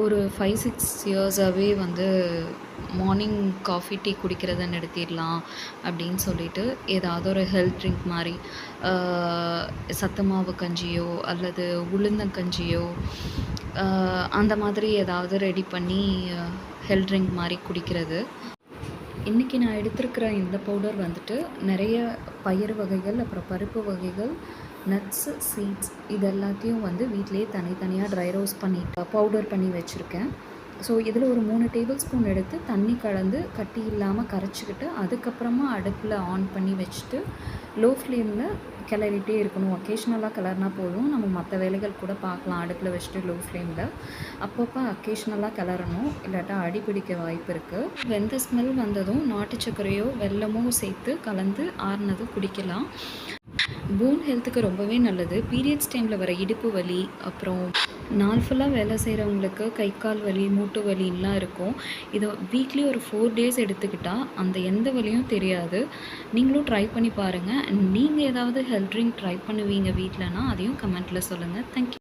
ஒரு 5, 6 இயர்ஸாவே வந்து morning coffee, tea குடிக்கிறத நிறுத்திடலாம் அப்படின்னு சொல்லிட்டு, ஏதாவது ஒரு ஹெல்த் ட்ரிங்க் மாரி அ சத்து மாவு கஞ்சியோ, அல்லது உளுந்தங்கஞ்சியோ, அ அந்த மாதிரி ஏதாவது ரெடி பண்ணி ஹெல்த் ட்ரிங்க் மாரி குடிக்கிறது. இன்றைக்கி நான் எடுத்திருக்கிற இந்த பவுடர் வந்துட்டு நிறைய பயிறு வகைகள், அப்புறம் பருப்பு வகைகள், நட்ஸு, சீட்ஸ் இது எல்லாத்தையும் வந்து வீட்டிலேயே தனித்தனியாக ட்ரை ரோஸ்ட் பண்ணிட்டு பவுடர் பண்ணி வச்சுருக்கேன். ஸோ இதில் ஒரு 3 டேபிள் ஸ்பூன் எடுத்து தண்ணி கலந்து கட்டி இல்லாமல் கரைச்சிக்கிட்டு, அதுக்கப்புறமா அடுப்பில் ஆன் பண்ணி வச்சுட்டு லோ ஃப்ளேமில் கிளறிட்டே இருக்கணும். ஒகேஷ்னலாக கிளறினா போதும், நம்ம மற்ற வேலைகள் கூட பார்க்கலாம். அடுப்பில் வச்சுட்டு லோ ஃப்ளேமில் அப்பப்போ அக்கேஷ்னலாக கிளறணும், இல்லாட்டா அடி பிடிக்க வாய்ப்பு இருக்குது. வெந்த ஸ்மெல் வந்ததும் நாட்டு சர்க்கரையோ வெல்லமோ சேர்த்து கலந்து ஆறுனது குடிக்கலாம். போன் ஹெல்த்துக்கு ரொம்பவே நல்லது. பீரியட்ஸ் டைமில் வர இடுப்பு வலி, அப்புறம் நாள் ஃபுல்லாக வேலை செய்கிறவங்களுக்கு கை கால் வலி, மூட்டு வலின்லாம் இருக்கும். இதை வீக்லி ஒரு 4 டேஸ் எடுத்துக்கிட்டால் அந்த எந்த வலியும் தெரியாது. நீங்களும் ட்ரை பண்ணி பாருங்கள். நீங்கள் ஏதாவது ஹெல்த் ட்ரிங்க் ட்ரை பண்ணுவீங்க வீட்டிலனா அதையும் கமெண்ட்டில் சொல்லுங்கள். தேங்க்யூ.